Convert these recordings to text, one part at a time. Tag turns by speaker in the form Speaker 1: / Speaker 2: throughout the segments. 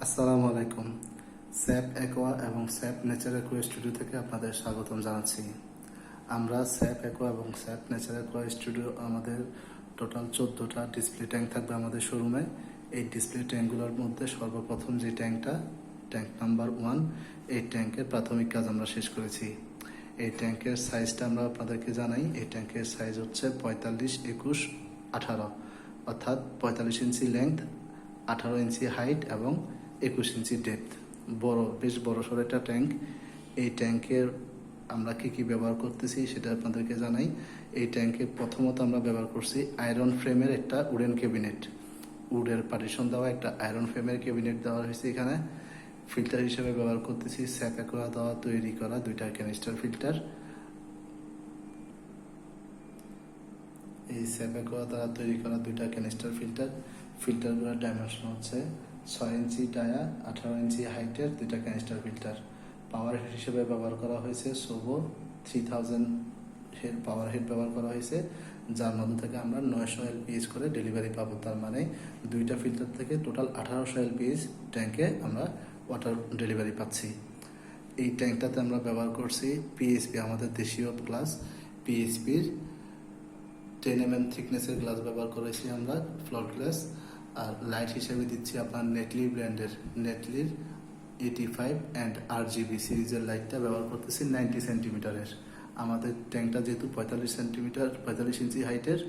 Speaker 1: আসসালামু আলাইকুম। Sap aqua এবং স্যাপ নেচার অ্যাকোয়া স্টুডিও থেকে আপনাদের স্বাগতম জানাচ্ছি। আমরা স্যাপ অ্যাকোয়া এবং স্যাপ নেচার অ্যাকোয়া স্টুডিও আমাদের টোটাল 14টা ডিসপ্লে ট্যাঙ্ক থাকবে আমাদের শোরুমে। এই ডিসপ্লে ট্যাঙ্কগুলোর মধ্যে সর্বপ্রথম যে ট্যাঙ্কটা, ট্যাঙ্ক নাম্বার 1, এই ট্যাঙ্কের প্রাথমিক কাজ আমরা শেষ করেছি। এই ট্যাঙ্কের সাইজটা আমরা আপনাদেরকে জানাই। এই ট্যাঙ্কের সাইজ হচ্ছে 45, 21, 18, অর্থাৎ 45 ইঞ্চি লেংথ, 18 ইঞ্চি হাইট এবং 21 ইঞ্চি ডেপথ। বেশ বড় সড়ো একটা ট্যাঙ্ক। এই ট্যাঙ্কের আমরা কি ব্যবহার করতেছি সেটা আপনাদেরকে জানাই। এই ট্যাঙ্কে প্রথমত আমরা ব্যবহার করছি আয়রন ফ্রেমের একটা উডেন ক্যাবিনেট। উডের পার্টিশন দেওয়া একটা আয়রন ফ্রেমের ক্যাবিনেট দেওয়া হয়েছে এখানে। ফিল্টার হিসেবে ব্যবহার করতেছি স্যাপ অ্যাকোয়া দেওয়া তৈরি করা 2টা ক্যানিস্টার ফিল্টার। এই স্যাপ অ্যাকোয়া দ্বারা তৈরি করা 2টা ক্যানিস্টার ফিল্টার। ফিল্টারগুলোর ডাইমেনশন হচ্ছে 6 ইঞ্চি ডায়া, 18 ইঞ্চি হাইটের 2টা ক্যানিস্টার ফিল্টার। পাওয়ার হেড হিসেবে ব্যবহার করা হয়েছে সোভো 3000 পাওয়ার হেড ব্যবহার করা হয়েছে, যার মধ্যে থেকে আমরা 900 এলপিএইচ করে ডেলিভারি পাবো। তার মানে 2টা ফিল্টার থেকে টোটাল 1800 এলপিএইচ ট্যাঙ্কে আমরা ওয়াটার ডেলিভারি পাচ্ছি। এই ট্যাঙ্কটাতে আমরা ব্যবহার করছি পিএসপি, আমাদের দেশীয় গ্লাস পিএসপির 10 mm থিকনেসের গ্লাস ব্যবহার করেছি আমরা, ফ্লোর গ্লাস। আর লাইট হিসেবে দিচ্ছি আপনার নেটলি ব্র্যান্ডের নেটলির 85 অ্যান্ড RGB সিরিজের লাইটটা ব্যবহার করতেছি 90 সেন্টিমিটারের। আমাদের ট্যাঙ্কটা যেহেতু 45 ইঞ্চি হাইটের,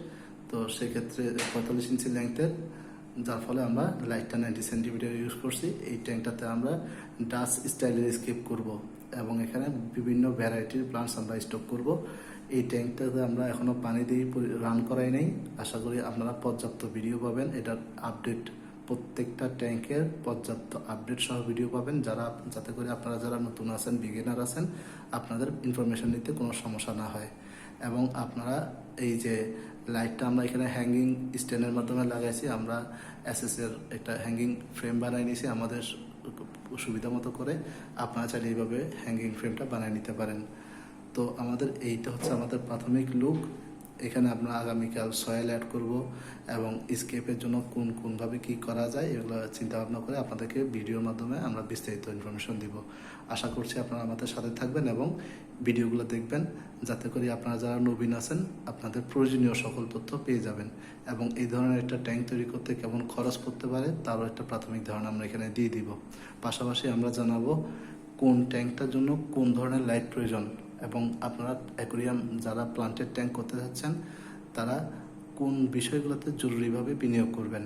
Speaker 1: তো সেক্ষেত্রে 45 ইঞ্চি লেংথের, যার ফলে আমরা লাইটটা 90 সেন্টিমিটার ইউজ করছি। এই ট্যাঙ্কটাতে আমরা ডাচ স্টাইলের স্কেপ করব এবং এখানে বিভিন্ন ভ্যারাইটির প্লান্টস আমরা স্টক করব। এই ট্যাঙ্কটাতে আমরা এখনও পানি দিয়ে রান করাই নাই। আশা করি আপনারা পর্যাপ্ত ভিডিও পাবেন, এটার আপডেট, প্রত্যেকটা ট্যাঙ্কের পর্যাপ্ত আপডেট সহ ভিডিও পাবেন, যাতে করে আপনারা যারা নতুন আছেন, বিগিনার আছেন, আপনাদের ইনফরমেশন নিতে কোনো সমস্যা না হয়। এবং আপনারা এই যে লাইটটা আমরা এখানে হ্যাঙ্গিং স্ট্যান্ডের মাধ্যমে লাগাইছি, আমরা এসএসের একটা হ্যাঙ্গিং ফ্রেম বানিয়ে নিয়েছি আমাদের সুবিধা মতো করে। আপনারা চাইলে এইভাবে হ্যাঙ্গিং ফ্রেমটা বানিয়ে নিতে পারেন। তো আমাদের এইটা হচ্ছে আমাদের প্রাথমিক লুক। এখানে আমরা আগামীকাল সয়েল অ্যাড করব এবং স্কেপের জন্য কোনভাবে কি করা যায় এগুলো চিন্তা ভাবনা করে আপনাদেরকে ভিডিওর মাধ্যমে আমরা বিস্তারিত ইনফরমেশন দিব। আশা করছি আপনারা আমাদের সাথে থাকবেন এবং ভিডিওগুলো দেখবেন, যাতে করে আপনারা যারা নবীন আছেন আপনাদের প্রয়োজনীয় সকল তথ্য পেয়ে যাবেন। এবং এই ধরনের একটা ট্যাঙ্ক তৈরি করতে কেমন খরচ পড়তে পারে তারও একটা প্রাথমিক ধারণা আমরা এখানে দিয়ে দিব। পাশাপাশি আমরা জানাবো কোন ট্যাঙ্কটার জন্য কোন ধরনের লাইট প্রয়োজন, এবং আপনারা অ্যাকোয়ারিয়াম যারা প্লান্টের ট্যাঙ্ক করতে যাচ্ছেন তারা কোন বিষয়গুলোতে জরুরিভাবে বিনিয়োগ করবেন।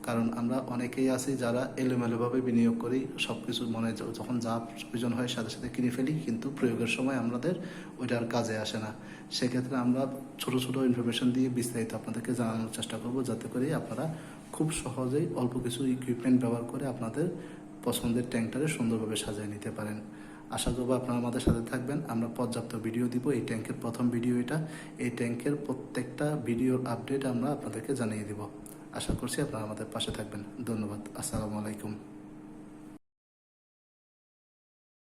Speaker 1: কারণ আমরা অনেকেই আছি যারা এলোমেলোভাবে বিনিয়োগ করি, সব কিছু মনে যখন যা প্রয়োজন হয় সাথে সাথে কিনে ফেলি, কিন্তু প্রয়োগের সময় আমাদের ওইটা আর কাজে আসে না। সেক্ষেত্রে আমরা ছোট ছোট ইনফরমেশন দিয়ে বিস্তারিত আপনাদেরকে জানানোর চেষ্টা করব, যাতে করে আপনারা খুব সহজেই অল্প কিছু ইকুইপমেন্ট ব্যবহার করে আপনাদের পছন্দের ট্যাঙ্কটারে সুন্দরভাবে সাজিয়ে নিতে পারেন। আশা করবো আপনারা আমাদের সাথে থাকবেন। আমরা পর্যাপ্ত ভিডিও দিব। এই ট্যাঙ্কের প্রথম ভিডিও এটা। এই ট্যাঙ্কের প্রত্যেকটা ভিডিওর আপডেট আমরা আপনাদেরকে জানিয়ে দিব। আশা করছি আপনারা আমাদের পাশে থাকবেন। ধন্যবাদ। আসসালামু আলাইকুম।